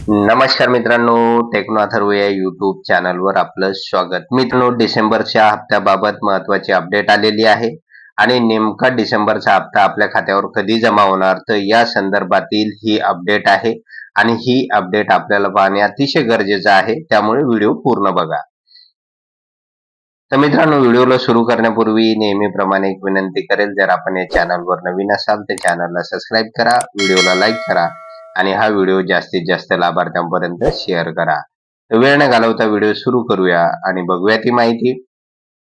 नमस्कार मित्रांनो, टेक्नो अथर्व या यूट्यूब चॅनलवर आपलं स्वागत. मित्रांनो, डिसेंबरच्या हप्त्याबाबत महत्त्वाची अपडेट आलेली आहे आणि नेमका डिसेंबरचा हप्ता आपल्या खात्यावर कधी जमा होणार, तर या संदर्भातील ही अपडेट आहे आणि ही अपडेट आपल्याला पाहणे अतिशय गरजेचं आहे, त्यामुळे व्हिडिओ पूर्ण बघा. तर मित्रांनो, व्हिडिओला सुरू करण्यापूर्वी नेहमीप्रमाणे एक विनंती करेल, जर आपण या चॅनलवर नवीन असाल तर चॅनलला सबस्क्राईब करा, व्हिडिओला लाईक करा आणि हा व्हिडिओ जास्तीत जास्त लाभार्थ्यांपर्यंत शेअर करा. तर वेळ न घालवता व्हिडिओ सुरू करूया आणि बघूया ती माहिती.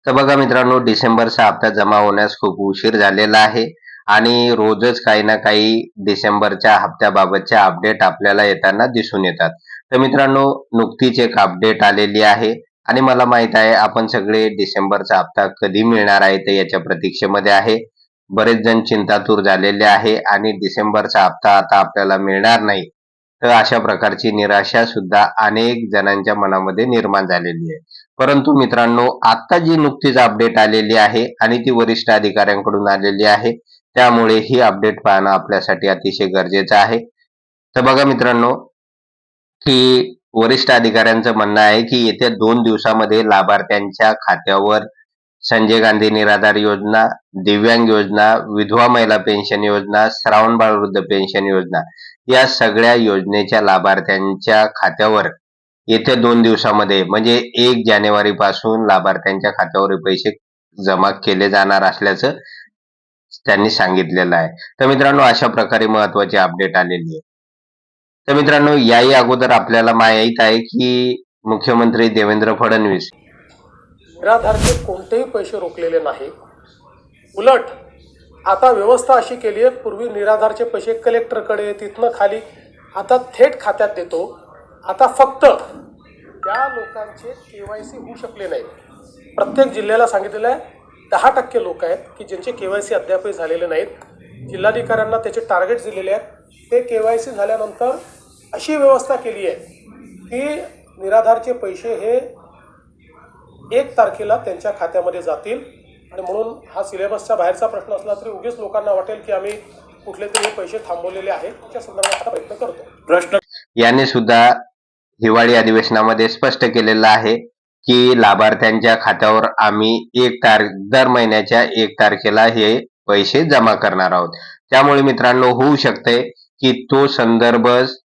तर बघा मित्रांनो, डिसेंबरचा हप्ता जमा होण्यास खूप उशीर झालेला आहे आणि रोजच काही ना काही डिसेंबरच्या हप्त्याबाबतच्या अपडेट आपल्याला येताना दिसून येतात. तर मित्रांनो, नुकतीच एक अपडेट आलेली आहे आणि मला माहित आहे आपण सगळे डिसेंबरचा हप्ता कधी मिळणार आहे तर याच्या प्रतीक्षेमध्ये आहे. बरेच जण चिंतातूर झालेले आहे आणि डिसेंबरचा हप्ता आता आपल्याला मिळणार नाही, तर अशा प्रकारची निराशा सुद्धा अनेक जणांच्या मनामध्ये निर्माण झालेली आहे. परंतु मित्रांनो, आता जी नुकतीच अपडेट आलेली आहे आणि ती वरिष्ठ अधिकाऱ्यांकडून आलेली आहे, त्यामुळे ही अपडेट पाहणं आपल्यासाठी अतिशय गरजेचं आहे. तर बघा मित्रांनो, की वरिष्ठ अधिकाऱ्यांचं म्हणणं आहे की येत्या 2 दिवसामध्ये लाभार्थ्यांच्या खात्यावर संजय गांधी निराधार योजना, दिव्यांग योजना, विधवा महिला पेन्शन योजना, श्रावणबाळ वृद्ध पेन्शन योजना या सगळ्या योजनेच्या लाभार्थ्यांच्या खात्यावर येत्या 2 दिवसामध्ये म्हणजे 1 जानेवारी पासून लाभार्थ्यांच्या खात्यावर पैसे जमा केले जाणार असल्याचं त्यांनी सांगितलेलं आहे. तर मित्रांनो, अशा प्रकारे महत्वाची अपडेट आलेली आहे. तर मित्रांनो, याही अगोदर आपल्याला माहित आहे की मुख्यमंत्री देवेंद्र फडणवीस निराधारचे कोणतेही पैसे रोखलेले नाही. उलट आता व्यवस्था अशी केली आहे, पूर्वी निराधारचे पैसे कलेक्टरकडे तिथनं खाली आता थेट खात्यात देतो. आता फक्त त्या लोकांचे KYC होऊ शकले नाहीत. प्रत्येक जिल्ह्याला सांगितलेलं आहे 10% लोक आहेत की ज्यांचे KYC अद्यापही झालेले नाहीत. जिल्हाधिकाऱ्यांना त्याचे टार्गेट्स दिलेले आहेत. ते KYC झाल्यानंतर अशी व्यवस्था केली आहे की निराधारचे पैसे हे 1 तारखेला त्यांच्या खात्यामध्ये जातील. आणि म्हणून हा सिलेबसच्या बाहेरचा प्रश्न असला तरी उगीच लोकांना वाटेल की आम्ही कुठले तरी पैसे थांबवलेले आहेत, त्याच्या संदर्भात प्रयत्न करतो. यांनी सुद्धा हिवाळी अधिवेशनामध्ये स्पष्ट केलेलं आहे की लाभार्थ्यांच्या खात्यावर आम्ही दर महिन्याच्या 1 तारखेला हे पैसे जमा करणार आहोत. त्यामुळे मित्रांनो, होऊ शकते की तो संदर्भ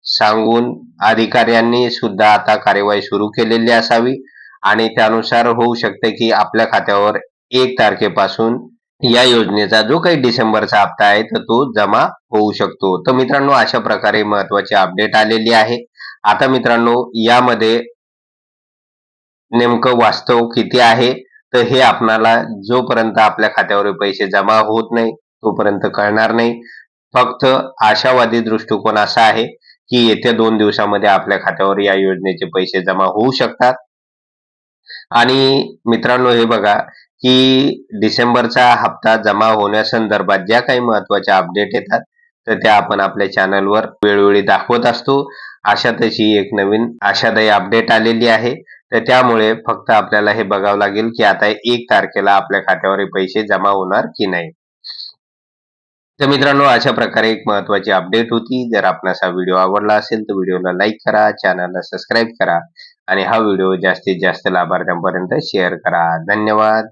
सांगून अधिकाऱ्यांनी सुद्धा आता कार्यवाही सुरू केलेली असावी आणि त्यानुसार होऊ शकते की आपल्या खात्यावर 1 तारखेपासून या योजनेचा जो काही डिसेंबरचा हप्ता आहे तर तो जमा होऊ शकतो. तर मित्रांनो, अशा प्रकारे महत्वाची अपडेट आलेली आहे. आता मित्रांनो, यामध्ये नेमकं वास्तव किती आहे तर हे आपणाला जोपर्यंत आपल्या खात्यावर पैसे जमा होत नाही तोपर्यंत कळणार नाही. फक्त आशावादी दृष्टिकोन असा आहे की येत्या 2 दिवसामध्ये आपल्या खात्यावर या योजनेचे पैसे जमा होऊ शकतात. आणि मित्रांनो, हे बघा की डिसेंबरचा हप्ता जमा होण्यासंदर्भात ज्या काही महत्वाच्या अपडेट येतात तर त्या आपण आपल्या चॅनलवर वेळोवेळी दाखवत असतो. अशातच ही एक नवीन आशादायी अपडेट आलेली आहे. तर त्यामुळे फक्त आपल्याला हे बघावं लागेल की आता 1 तारखेला आपल्या खात्यावर पैसे जमा होणार की नाही. तर मित्रांनो, अशा प्रकारे एक महत्वाची अपडेट होती. जर आपणास हा व्हिडिओ आवडला असेल तर व्हिडिओला लाईक करा, चॅनलला सबस्क्राईब करा आणि हा व्हिडिओ जास्तीत जास्त लाभार्थ्यांपर्यंत शेअर करा. धन्यवाद.